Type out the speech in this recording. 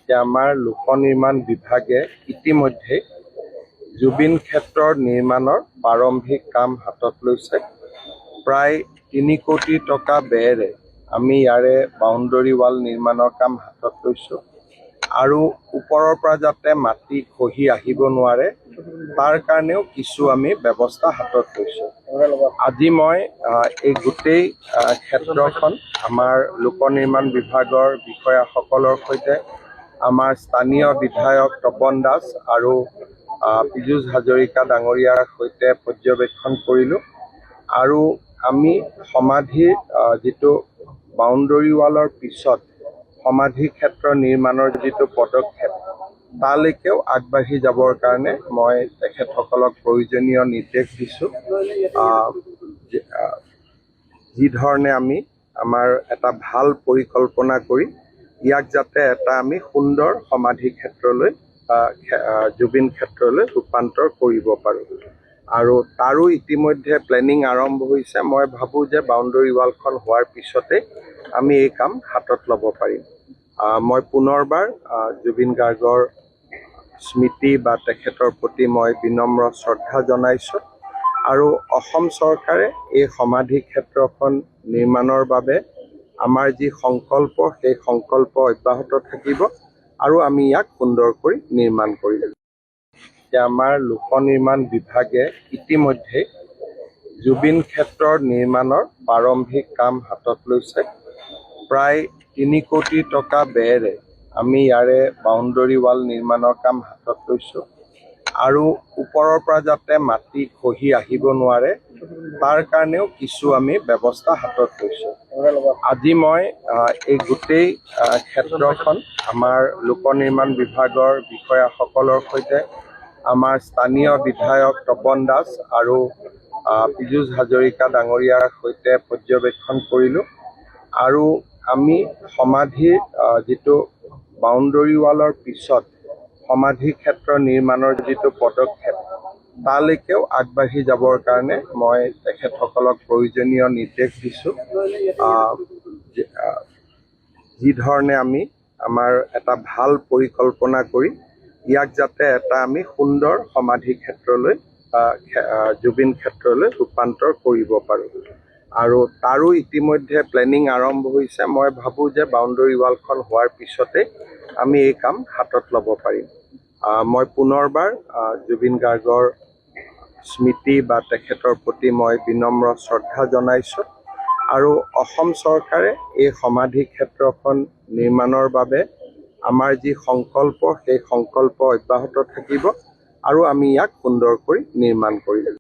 যে আমাৰ লোক নিৰ্মাণ বিভাগে ইতিমধ্যে জুবিন ক্ষেত্ৰৰ নিৰ্মাণৰ প্ৰাৰম্ভিক কাম হাতত লৈছে। প্ৰায় ৩ কোটি টকা ব্যয়েৰে আমি ইয়াৰে বাউণ্ডৰী ৱাল নিৰ্মাণৰ কাম হাতত লৈছোঁ আৰু ওপৰৰ পৰা যাতে মাটি খহি আহিব নোৱাৰে তাৰ কাৰণেও কিছু আমি ব্যৱস্থা হাতত লৈছোঁ। আজি মই এই গোটেই ক্ষেত্ৰখন আমাৰ লোক নিৰ্মাণ বিভাগৰ বিষয়াসকলৰ সৈতে আমাৰ স্থানীয় বিধায়ক তপন দাস আৰু পীযুষ হাজৰিকা ডাঙৰীয়াৰ সৈতে পৰ্যবেক্ষণ কৰিলোঁ আৰু আমি সমাধিৰ যিটো বাউণ্ডৰী ৱালৰ পিছত সমাধি ক্ষেত্ৰ নিৰ্মাণৰ যিটো পদক্ষেপ তালৈকেও আগবাঢ়ি যাবৰ কাৰণে মই তেখেতসকলক প্ৰয়োজনীয় নিৰ্দেশ দিছোঁ। যি ধৰণে আমি আমাৰ এটা ভাল পৰিকল্পনা কৰি ইয়াক যাতে এটা আমি সুন্দৰ সমাধি ক্ষেত্ৰলৈ জুবিন ক্ষেত্ৰলৈ ৰূপান্তৰ কৰিব পাৰোঁ আৰু তাৰো ইতিমধ্যে প্লেনিং আৰম্ভ হৈছে। মই ভাবোঁ যে বাউণ্ডৰী ৱালখন হোৱাৰ পিছতে আমি এই কাম হাতত ল'ব পাৰিম। মই পুনৰবাৰ জুবিন গাৰ্গৰ স্মৃতি বা তেখেতৰ প্ৰতি মই বিনম্ৰ শ্ৰদ্ধা জনাইছোঁ আৰু অসম চৰকাৰে এই সমাধি ক্ষেত্ৰখন নিৰ্মাণৰ বাবে আমাৰ যি সংকল্প সেই সংকল্প অব্যাহত থাকিব আৰু আমি ইয়াক সুন্দৰকৈ নিৰ্মাণ কৰিম। যে আমাৰ লোক নিৰ্মাণ বিভাগে ইতিমধ্যে জুবিন ক্ষেত্ৰৰ নিৰ্মাণৰ প্ৰাৰম্ভিক কাম হাতত লৈছে। প্ৰায় ৩ কোটি টকা ব্যয়েৰে আমি ইয়াৰে বাউণ্ডৰী ৱাল নিৰ্মাণৰ কাম হাতত লৈছোঁ আৰু ওপৰৰ পৰা যাতে মাটি খহি আহিব নোৱাৰে তাৰ কাৰণেও কিছু আমি ব্যৱস্থা হাতত লৈছোঁ। আজি মই এই গোটেই ক্ষেত্ৰখন আমাৰ লোক নিৰ্মাণ বিভাগৰ বিষয়াসকলৰ সৈতে আমাৰ স্থানীয় বিধায়ক তপন দাস আৰু পীযুষ হাজৰিকা ডাঙৰীয়াৰ সৈতে পৰ্যবেক্ষণ কৰিলোঁ আৰু আমি সমাধিৰ যিটো বাউণ্ডৰী ৱালৰ পিছত সমাধি ক্ষেত্ৰ নিৰ্মাণৰ যিটো পদক্ষেপ তালৈকেও আগবাঢ়ি যাবৰ কাৰণে মই তেখেতসকলক প্ৰয়োজনীয় নিৰ্দেশ দিছোঁ। যি ধৰণে আমি আমাৰ এটা ভাল পৰিকল্পনা কৰি ইয়াক যাতে এটা আমি সুন্দৰ সমাধি ক্ষেত্ৰলৈ জুবিন ক্ষেত্ৰলৈ ৰূপান্তৰ কৰিব পাৰোঁ আৰু তাৰো ইতিমধ্যে প্লেনিং আৰম্ভ হৈছে। মই ভাবোঁ যে বাউণ্ডৰী ৱালখন হোৱাৰ পিছতে আমি এই কাম হাতত ল'ব পাৰিম। মই পুনৰবাৰ জুবিন গাৰ্গৰ স্মৃতি বা তেখেতৰ প্ৰতি মই বিনম্ৰ শ্ৰদ্ধা জনাইছোঁ আৰু অসম চৰকাৰে এই সমাধি ক্ষেত্ৰখন নিৰ্মাণৰ বাবে আমাৰ যি সংকল্প সেই সংকল্প অব্যাহত থাকিব আৰু আমি ইয়াক সুন্দৰকৈ নিৰ্মাণ কৰিম।